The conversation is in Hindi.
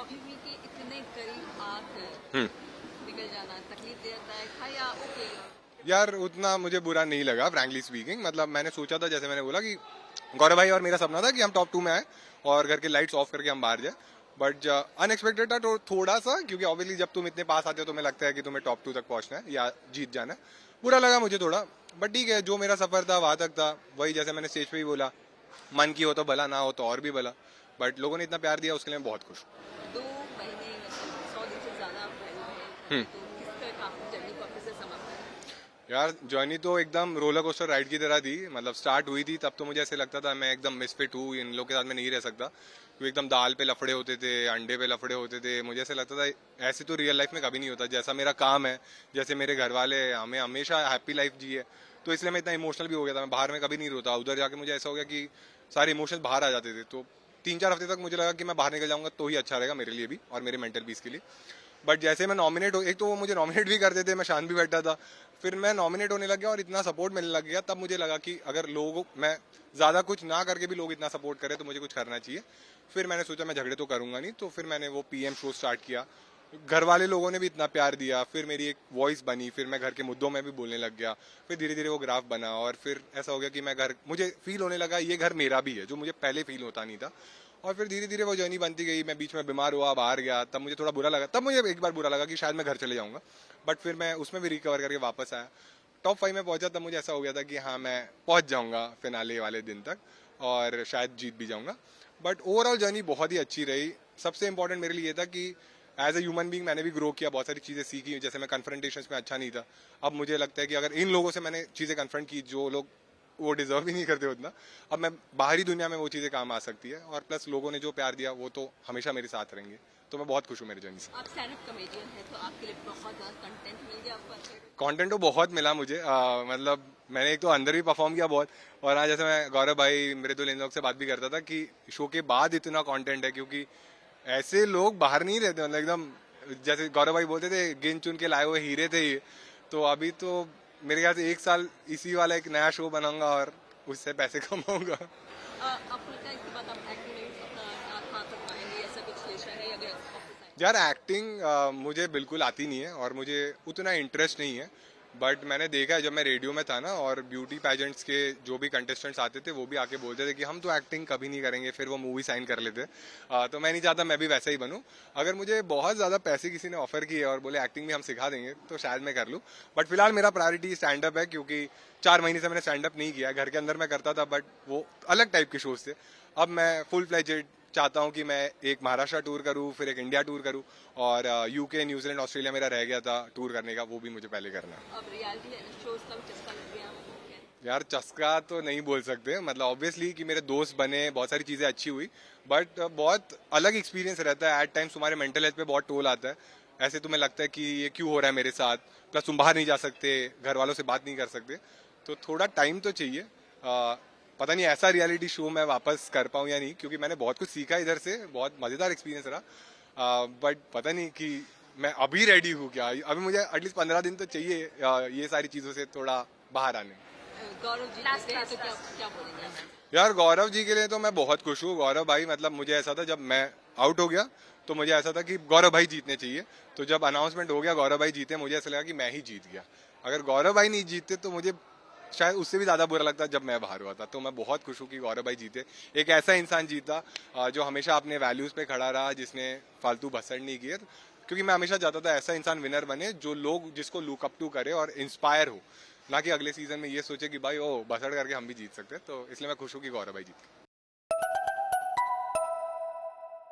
टीवी के इतने करीब आकर हम्म। निकल जाना तकलीफ देता है था या ओके? यार उतना मुझे बुरा नहीं लगा फ्रैंकली स्पीकिंग। मतलब मैंने सोचा था, जैसे मैंने बोला कि गौरव भाई और मेरा सपना था कि हम टॉप 2 में आए और घर के लाइट्स ऑफ करके हम बाहर जाए। बट अनएक्सपेक्टेड था तो थोड़ा सा, क्योंकि ऑब्वियसली जब तुम इतने पास आते हो तुम्हें लगता है कि तुम्हें टॉप 2 तक पहुंचना है या जीत जाना है। बुरा लगा मुझे थोड़ा, बट ठीक है, जो मेरा सफर था वहां तक था। वही जैसे मैंने स्टेज पे ही बोला, मन की हो तो भला, ना हो तो और भी भला। बट लोगों ने इतना प्यार दिया उसके लिए मैं बहुत खुश हूँ। 2 महीने मतलब 100 दिन से ज्यादा आप रहे हम्म। हैं, तो किस तरह का आपकी जर्नी को आपसे समाप्त करें? यार जर्नी तो एकदम रोलर कोस्टर राइड की तरह थी। मतलब स्टार्ट हुई थी तब तो मुझे ऐसे लगता था मैं एकदम मिसफिट हूँ, इन लोग के साथ मैं नहीं रह सकता, क्योंकि एकदम दाल पे लफड़े होते थे, अंडे पे लफड़े होते थे। मुझे ऐसे लगता था ऐसे तो रियल लाइफ में कभी नहीं होता। जैसा मेरा काम है, जैसे मेरे घर वाले हमें हमेशा हैप्पी लाइफ जी है, तो इसलिए मैं इतना इमोशनल भी हो गया था। मैं बाहर में कभी नहीं रोता, उधर जाके मुझे ऐसा हो गया कि सारे इमोशंस बाहर आ जाते थे। तो 3-4 हफ्ते तक मुझे लगा कि मैं बाहर निकल जाऊंगा तो ही अच्छा रहेगा मेरे लिए भी और मेरे मेंटल पीस के लिए। बट जैसे मैं नॉमिनेट हो, एक तो वो मुझे नॉमिनेट भी करते थे, मैं शांत भी बैठा था। फिर मैं नॉमिनेट होने लग गया और इतना सपोर्ट मिलने लग गया, तब मुझे लगा कि अगर लोगों मैं ज्यादा कुछ ना करके भी लोग इतना सपोर्ट करें तो मुझे कुछ करना चाहिए। फिर मैंने सोचा मैं झगड़े तो करूंगा नहीं, तो फिर मैंने वो पीएम शो स्टार्ट किया। घर वाले लोगों ने भी इतना प्यार दिया, फिर मेरी एक वॉइस बनी, फिर मैं घर के मुद्दों में भी बोलने लग गया। फिर धीरे धीरे वो ग्राफ बना और फिर ऐसा हो गया कि मैं घर, मुझे फील होने लगा ये घर मेरा भी है, जो मुझे पहले फील होता नहीं था। और फिर धीरे धीरे वो जर्नी बनती गई। मैं बीच में बीमार हुआ, बाहर गया, तब मुझे थोड़ा बुरा लगा, तब मुझे एक बार बुरा लगा कि शायद मैं घर चले जाऊंगा। बट फिर मैं उसमें भी रिकवर करके वापस आया, टॉप 5 में पहुंचा। तब मुझे ऐसा हो गया था कि हाँ मैं पहुंच जाऊंगा फिनाले वाले दिन तक और शायद जीत भी जाऊंगा। बट ओवरऑल जर्नी बहुत ही अच्छी रही। सबसे इंपॉर्टेंट मेरे लिए ये था कि एज ए ह्यूमन बींग मैंने भी ग्रो किया, बहुत सारी चीज़ें सीखी। जैसे मैं कन्फ्रंटेशंस में अच्छा नहीं था, अब मुझे लगता है कि अगर इन लोगों से मैंने चीज़ें कन्फ्रंट की जो लोग वो डिजर्व ही नहीं करते उतना, अब मैं बाहरी दुनिया में वो चीज़ें काम आ सकती है। और प्लस लोगों ने जो प्यार दिया वो तो हमेशा मेरे साथ रहेंगे, तो मैं बहुत खुश हूँ मेरी जर्नी से। आप स्टैंड अप कॉमेडियन हैं, तो आपके लिए बहुत ज़्यादा कंटेंट मिल गया आपको अच्छा? कंटेंट तो बहुत मिला मुझे। मतलब मैंने एक तो अंदर भी परफॉर्म किया बहुत, और आज जैसे मैं गौरव भाई मृदुल इन लोग से बात भी करता था कि शो के बाद इतना कंटेंट है, क्योंकि ऐसे लोग बाहर नहीं रहते। मतलब एकदम जैसे गौरव भाई बोलते थे गिन चुन के लाए हुए हीरे थे ये। तो अभी तो मेरे ख्याल से 1 साल इसी वाला एक नया शो बनाऊंगा और उससे पैसे कमाऊंगा। आपको लगता है इसके बाद आप एक्टिंग में भी अपना हाथ हाथ पाएंगे, ऐसा कुछ लेशा है अगर ऑफिस आए? यार एक्टिंग मुझे बिल्कुल आती नहीं है और मुझे उतना इंटरेस्ट नहीं है। बट मैंने देखा है जब मैं रेडियो में था ना, और ब्यूटी पैजेंट्स के जो भी कंटेस्टेंट्स आते थे वो भी आके बोलते थे कि हम तो एक्टिंग कभी नहीं करेंगे, फिर वो मूवी साइन कर लेते। तो मैं नहीं चाहता मैं भी वैसा ही बनूं। अगर मुझे बहुत ज़्यादा पैसे किसी ने ऑफर किए और बोले एक्टिंग भी हम सिखा देंगे तो शायद मैं कर लूँ। बट फिलहाल मेरा प्रायोरिटी स्टैंड अप है, क्योंकि 4 महीने से मैंने स्टैंड अप नहीं किया। घर के अंदर मैं करता था बट वो अलग टाइप के शोज थे। अब मैं फुल फ्लेजेड चाहता हूँ कि मैं एक महाराष्ट्र टूर करूँ, फिर एक इंडिया टूर करूँ, और यूके, न्यूजीलैंड, ऑस्ट्रेलिया मेरा रह गया था टूर करने का, वो भी मुझे पहले करना है। अब रियलिटी शोज का भी चस्का लग गया आपको? यार चस्का तो नहीं बोल सकते, मतलब ऑब्वियसली कि मेरे दोस्त बने, बहुत सारी चीज़ें अच्छी हुई, बट बहुत अलग एक्सपीरियंस रहता है। एट टाइम्स तुम्हारे मेंटल हेल्थ पे बहुत टोल आता है। ऐसे तुम्हें लगता है कि ये क्यों हो रहा है मेरे साथ, प्लस तुम बाहर नहीं जा सकते, घर वालों से बात नहीं कर सकते, तो थोड़ा टाइम तो चाहिए। पता नहीं ऐसा रियलिटी शो मैं वापस कर पाऊँ या नहीं, क्योंकि मैंने बहुत कुछ सीखा इधर से, बहुत मज़ेदार एक्सपीरियंस रहा। बट पता नहीं कि मैं अभी रेडी हूँ क्या। अभी मुझे एटलीस्ट 15 दिन तो चाहिए ये सारी चीज़ों से थोड़ा बाहर आने। गौरव जी जीते हैं तो क्या क्या बोलेंगे आप? यार गौरव जी के लिए तो मैं बहुत खुश हूँ। गौरव भाई, मतलब मुझे ऐसा था जब मैं आउट हो गया तो मुझे ऐसा था कि गौरव भाई जीतने चाहिए। तो जब अनाउंसमेंट हो गया गौरव भाई जीते, मुझे ऐसा लगा कि मैं ही जीत गया। अगर गौरव भाई नहीं जीतते तो मुझे शायद उससे भी ज्यादा बुरा लगता जब मैं बाहर हुआ था। तो मैं बहुत खुश हूँ कि गौरव भाई जीते। एक ऐसा इंसान जीता जो हमेशा अपने वैल्यूज पे खड़ा रहा, जिसने फालतू भसड़ नहीं किए। क्योंकि मैं हमेशा चाहता था ऐसा इंसान विनर बने जो लोग जिसको लुक अप टू करे और इंस्पायर हो, ना कि अगले सीजन में ये सोचे कि भाई ओ बसड़ करके हम भी जीत सकते हैं। तो इसलिए मैं खुश हूँ कि गौरव भाई जीत।